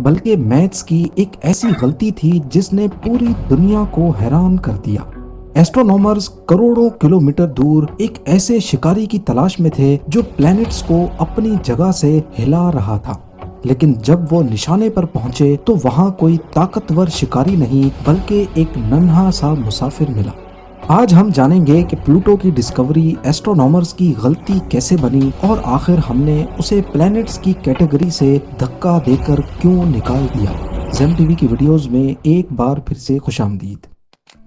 बल्कि मैथ्स की एक ऐसी गलती थी जिसने पूरी दुनिया को हैरान कर दिया। एस्ट्रोनॉमर्स करोड़ों किलोमीटर दूर एक ऐसे शिकारी की तलाश में थे जो प्लैनेट्स को अपनी जगह से हिला रहा था। लेकिन जब वो निशाने पर पहुंचे तो वहां कोई ताकतवर शिकारी नहीं बल्कि एक नन्हा सा मुसाफिर मिला। आज हम जानेंगे कि प्लूटो की डिस्कवरी एस्ट्रोनॉमर्स की गलती कैसे बनी और आखिर हमने उसे प्लैनेट्स की कैटेगरी से धक्का देकर क्यों निकाल दिया। ज़ेम टीवी की वीडियोस में एक बार फिर से खुशामदीद।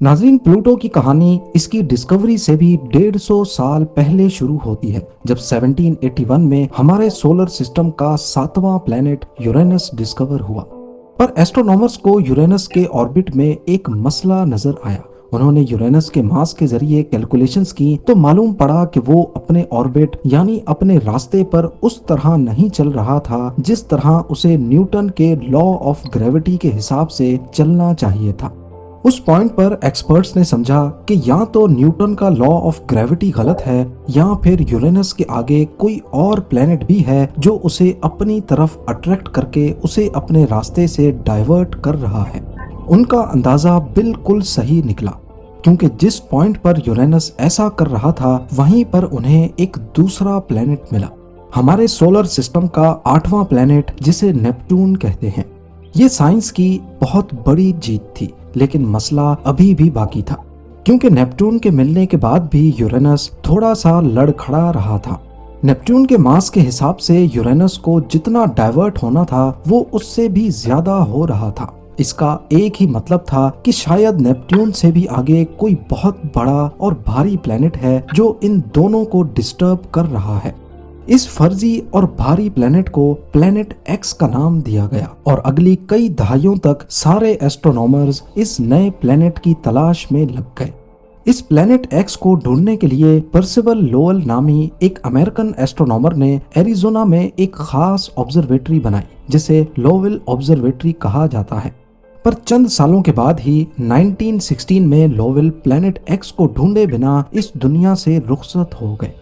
नाज़रीन, प्लूटो की कहानी इसकी डिस्कवरी से भी 150 साल पहले शुरू होती है, जब 1781 में हमारे सोलर सिस्टम का 7वां प्लैनेट यूरेनस डिस्कवर हुआ। पर एस्ट्रोनॉमर्स को यूरेनस के ऑर्बिट में एक मसला नजर आया। उन्होंने यूरेनस के मास के जरिए कैलकुलेशंस की तो मालूम पड़ा कि वो अपने ऑर्बिट यानी अपने रास्ते पर उस तरह नहीं चल रहा था जिस तरह उसे न्यूटन के लॉ ऑफ ग्रेविटी के हिसाब से चलना चाहिए था। उस पॉइंट पर एक्सपर्ट्स ने समझा कि या तो न्यूटन का लॉ ऑफ ग्रेविटी गलत है या फिर यूरेनस के आगे कोई और प्लेनेट भी है जो उसे अपनी तरफ अट्रैक्ट करके उसे अपने रास्ते से डाइवर्ट कर रहा है। उनका अंदाजा बिल्कुल सही निकला, क्योंकि जिस पॉइंट पर यूरेनस ऐसा कर रहा था वहीं पर उन्हें एक दूसरा प्लेनेट मिला, हमारे सोलर सिस्टम का 8वां प्लेनेट जिसे नेपट्टून कहते हैं। ये साइंस की बहुत बड़ी जीत थी, लेकिन मसला अभी भी बाकी था, क्योंकि नेपट्टून के मिलने के बाद भी यूरेनस थोड़ा सा लड़खड़ा रहा था। नेपट्टून के मास के हिसाब से यूरेनस को जितना डाइवर्ट होना था वो उससे भी ज्यादा हो रहा था। इसका एक ही मतलब था कि शायद नेपट्टून से भी आगे कोई बहुत बड़ा और भारी प्लेनेट है जो इन दोनों को डिस्टर्ब कर रहा है। इस फर्जी और भारी प्लेनेट को प्लेनेट एक्स का नाम दिया गया और अगली कई दहाइयों तक सारे एस्ट्रोनॉमर्स इस नए प्लेनेट की तलाश में लग गए। इस प्लेनेट एक्स को ढूंढने के लिए पर्सिवल लोवेल नामी एक अमेरिकन एस्ट्रोनॉमर ने एरिजोना में एक खास ऑब्जर्वेटरी बनाई जिसे लोवेल ऑब्जर्वेटरी कहा जाता है। पर चंद सालों के बाद ही 1916 में लोवेल प्लेनेट एक्स को ढूंढे बिना इस दुनिया से रुखसत हो गए।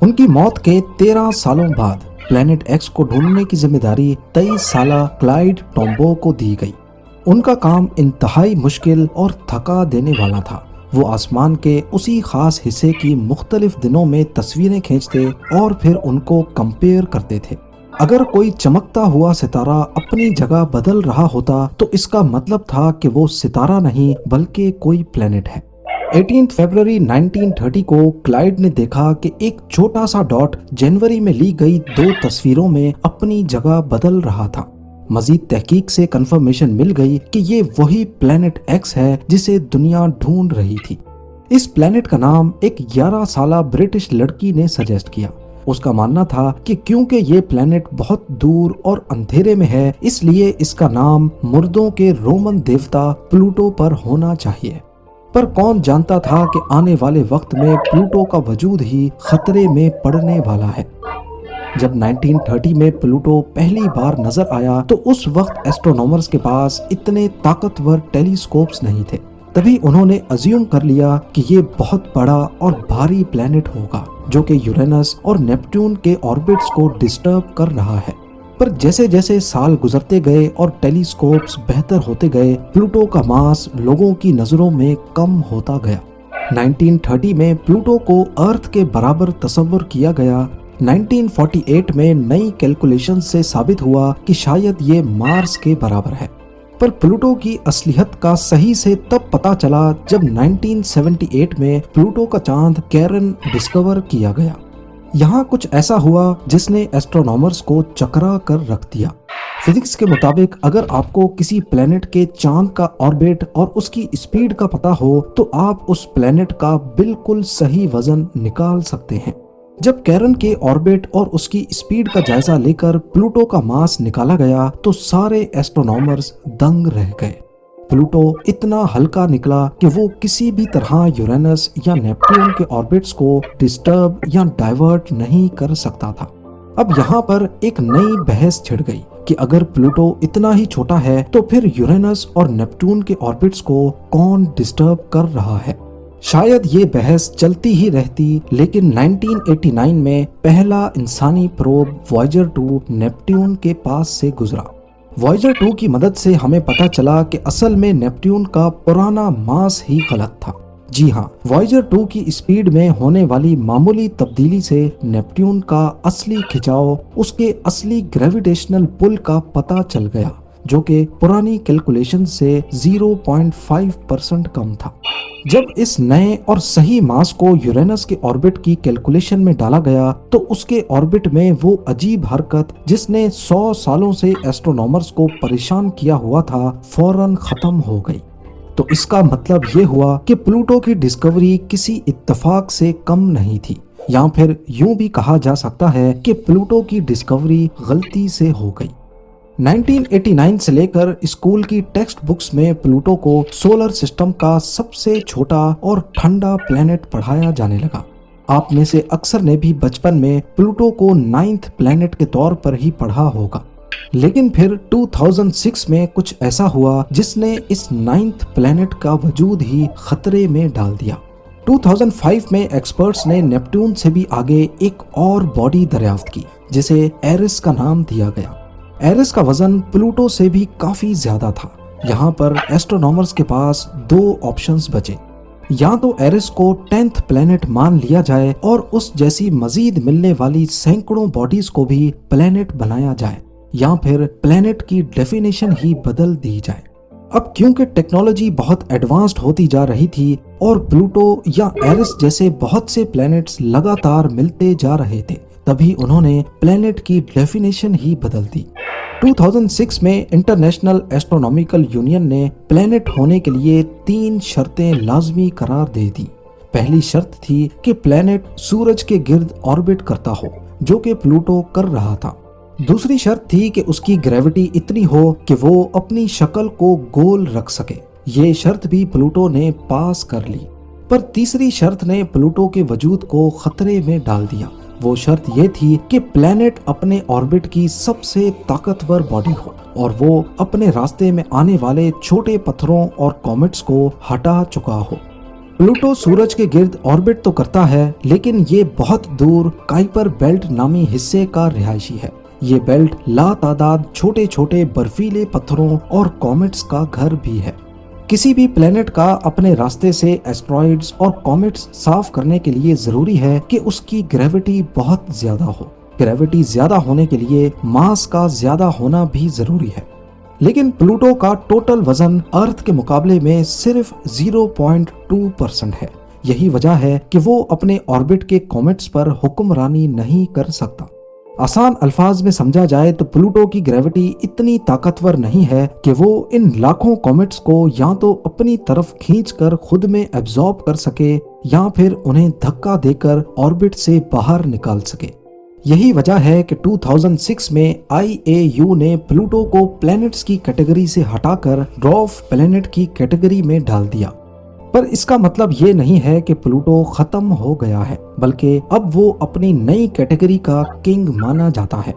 उनकी मौत के 13 सालों बाद प्लेनेट एक्स को ढूंढने की जिम्मेदारी 23 साला क्लाइड टोम्बो को दी गई। उनका काम इंतहाई मुश्किल और थका देने वाला था। वो आसमान के उसी खास हिस्से की मुख्तलिफ दिनों में तस्वीरें खींचते और फिर उनको कंपेयर करते थे। अगर कोई चमकता हुआ सितारा अपनी जगह बदल रहा होता तो इसका मतलब था कि वो सितारा नहीं बल्कि कोई प्लेनेट है। 18 फरवरी 1930 को क्लाइड ने देखा कि एक छोटा सा डॉट जनवरी में ली गई 2 तस्वीरों में अपनी जगह बदल रहा था। मजीद तहकीक से कंफर्मेशन मिल गई कि ये वही प्लेनेट एक्स है जिसे दुनिया ढूंढ रही थी। इस प्लेनेट का नाम एक 11 साला ब्रिटिश लड़की ने सजेस्ट किया। उसका मानना था कि क्योंकि ये प्लेनेट बहुत दूर और अंधेरे में है इसलिए इसका नाम मुर्दों के रोमन देवता प्लूटो पर होना चाहिए। पर कौन जानता था कि आने वाले वक्त में प्लूटो का वजूद ही खतरे में पड़ने वाला है। जब 1930 में प्लूटो पहली बार नजर आया तो उस वक्त एस्ट्रोनॉमर्स के पास इतने ताकतवर टेलीस्कोप्स नहीं थे। तभी उन्होंने अज्यूम कर लिया कि ये बहुत बड़ा और भारी प्लेनेट होगा जो कि यूरेनस और नेपट्टून के ऑर्बिट्स को डिस्टर्ब कर रहा है। पर जैसे जैसे साल गुजरते गए और टेलीस्कोप्स बेहतर होते गए, प्लूटो का मास लोगों की नजरों में कम होता गया। 1930 में प्लूटो को अर्थ के बराबर तस्वर किया गया। 1948 में नई कैलकुलेशन से साबित हुआ कि शायद ये मार्स के बराबर है। पर प्लूटो की असलियत का सही से तब पता चला जब 1978 में प्लूटो का चांद कैरन डिस्कवर किया गया। यहाँ कुछ ऐसा हुआ जिसने एस्ट्रोनॉमर्स को चकरा कर रख दिया। फिजिक्स के मुताबिक अगर आपको किसी प्लेनेट के चांद का ऑर्बिट और उसकी स्पीड का पता हो तो आप उस प्लेनेट का बिल्कुल सही वजन निकाल सकते हैं। जब कैरन के ऑर्बिट और उसकी स्पीड का जायजा लेकर प्लूटो का मास निकाला गया तो सारे एस्ट्रोनॉमर्स दंग रह गए। प्लूटो इतना हल्का निकला कि वो किसी भी तरह यूरेनस या नेपट्टून के ऑर्बिट्स को डिस्टर्ब या डाइवर्ट नहीं कर सकता था। अब यहाँ पर एक नई बहस छिड़ गई कि अगर प्लूटो इतना ही छोटा है तो फिर यूरेनस और नेपट्टून के ऑर्बिट्स को कौन डिस्टर्ब कर रहा है। शायद ये बहस चलती ही रहती, लेकिन 1989 में पहला इंसानी प्रोब वॉयेजर 2 नेपट्टून के पास से गुजरा। वॉयेजर 2 की मदद से हमें पता चला कि असल में नेपट्यून का पुराना मास ही गलत था। जी हाँ, वॉयेजर 2 की स्पीड में होने वाली मामूली तब्दीली से नेपट्यून का असली खिंचाव उसके असली ग्रेविटेशनल पुल का पता चल गया, जो कि पुरानी कैलकुलेशन से 0.5% कम था। जब इस नए और सही मास को यूरेनस के ऑर्बिट की कैलकुलेशन में डाला गया तो उसके ऑर्बिट में वो अजीब हरकत जिसने 100 सालों से एस्ट्रोनॉमर्स को परेशान किया हुआ था फौरन खत्म हो गई। तो इसका मतलब ये हुआ कि प्लूटो की डिस्कवरी किसी इत्तेफाक से कम नहीं थी, या फिर यूं भी कहा जा सकता है कि प्लूटो की डिस्कवरी गलती से हो गई। 1989 से लेकर स्कूल की टेक्स्ट बुक्स में प्लूटो को सोलर सिस्टम का सबसे छोटा और ठंडा प्लेनेट पढ़ाया जाने लगा। आप में से अक्सर ने भी बचपन में प्लूटो को 9th प्लेनेट के तौर पर ही पढ़ा होगा, लेकिन फिर 2006 में कुछ ऐसा हुआ जिसने इस 9th प्लेनेट का वजूद ही खतरे में डाल दिया। 2005 में एक्सपर्ट्स ने नेपट्यून से भी आगे एक और बॉडी दरियाफ्त की जिसे एरिस का नाम दिया गया। एरिस का वजन प्लूटो से भी काफी ज्यादा था। यहाँ पर एस्ट्रोनॉमर्स के पास 2 ऑप्शंस बचे, या तो एरिस को 10th प्लेनेट मान लिया जाए और उस जैसी मजीद मिलने वाली सैकड़ों बॉडीज को भी प्लेनेट बनाया जाए, या फिर प्लेनेट की डेफिनेशन ही बदल दी जाए। अब क्योंकि टेक्नोलॉजी बहुत एडवांस्ड होती जा रही थी और प्लूटो या एरिस जैसे बहुत से प्लैनेट्स लगातार मिलते जा रहे थे, तभी उन्होंने प्लेनेट की डेफिनेशन ही बदल दी। 2006 में इंटरनेशनल एस्ट्रोनॉमिकल यूनियन ने प्लेनेट होने के लिए 3 शर्तें लाजमी करार दे दी। पहली शर्त थी कि प्लेनेट सूरज के गिर्द ऑर्बिट करता हो, जो कि प्लूटो कर रहा था। दूसरी शर्त थी कि उसकी ग्रेविटी इतनी हो कि वो अपनी शक्ल को गोल रख सके। ये शर्त भी प्लूटो ने पास कर ली। पर तीसरी शर्त ने प्लूटो के वजूद को खतरे में डाल दिया। वो शर्त ये थी कि प्लेनेट अपने ऑर्बिट की सबसे ताकतवर बॉडी हो और वो अपने रास्ते में आने वाले छोटे पत्थरों और कॉमेट्स को हटा चुका हो। प्लूटो सूरज के गिर्द ऑर्बिट तो करता है, लेकिन ये बहुत दूर काइपर बेल्ट नामी हिस्से का रिहायशी है। ये बेल्ट लातादाद छोटे छोटे बर्फीले पत्थरों और कॉमेट्स का घर भी है। किसी भी प्लेनेट का अपने रास्ते से एस्ट्रॉइड्स और कॉमेट्स साफ करने के लिए जरूरी है कि उसकी ग्रेविटी बहुत ज्यादा हो। ग्रेविटी ज्यादा होने के लिए मास का ज्यादा होना भी जरूरी है, लेकिन प्लूटो का टोटल वजन अर्थ के मुकाबले में सिर्फ 0.2% है। यही वजह है कि वो अपने ऑर्बिट के कॉमेट्स पर हुक्मरानी नहीं कर सकता। आसान अल्फाज में समझा जाए तो प्लूटो की ग्रेविटी इतनी ताकतवर नहीं है कि वो इन लाखों कॉमेट्स को या तो अपनी तरफ खींचकर खुद में एब्जॉर्ब कर सके या फिर उन्हें धक्का देकर ऑर्बिट से बाहर निकाल सके। यही वजह है कि 2006 में IAU ने प्लूटो को प्लैनेट्स की कैटेगरी से हटाकर ड्वार्फ प्लैनेट की कैटेगरी में डाल दिया। पर इसका मतलब ये नहीं है कि प्लूटो खत्म हो गया है, बल्कि अब वो अपनी नई कैटेगरी का किंग माना जाता है।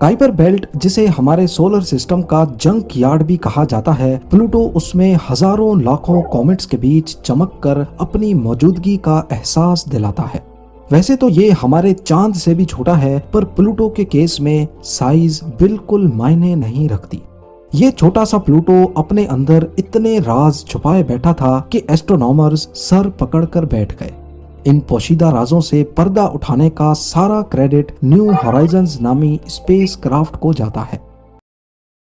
काइपर बेल्ट, जिसे हमारे सोलर सिस्टम का जंक यार्ड भी कहा जाता है, प्लूटो उसमें हजारों लाखों कॉमेट्स के बीच चमक कर अपनी मौजूदगी का एहसास दिलाता है। वैसे तो ये हमारे चांद से भी छोटा है, पर प्लूटो के केस में साइज बिल्कुल मायने नहीं रखती। ये छोटा सा प्लूटो अपने अंदर इतने राज छुपाए बैठा था कि एस्ट्रोनॉमर्स सर पकड़कर बैठ गए। इन पोशीदा राजों से पर्दा उठाने का सारा क्रेडिट न्यू हॉराइजन्स नामी स्पेस क्राफ्ट को जाता है।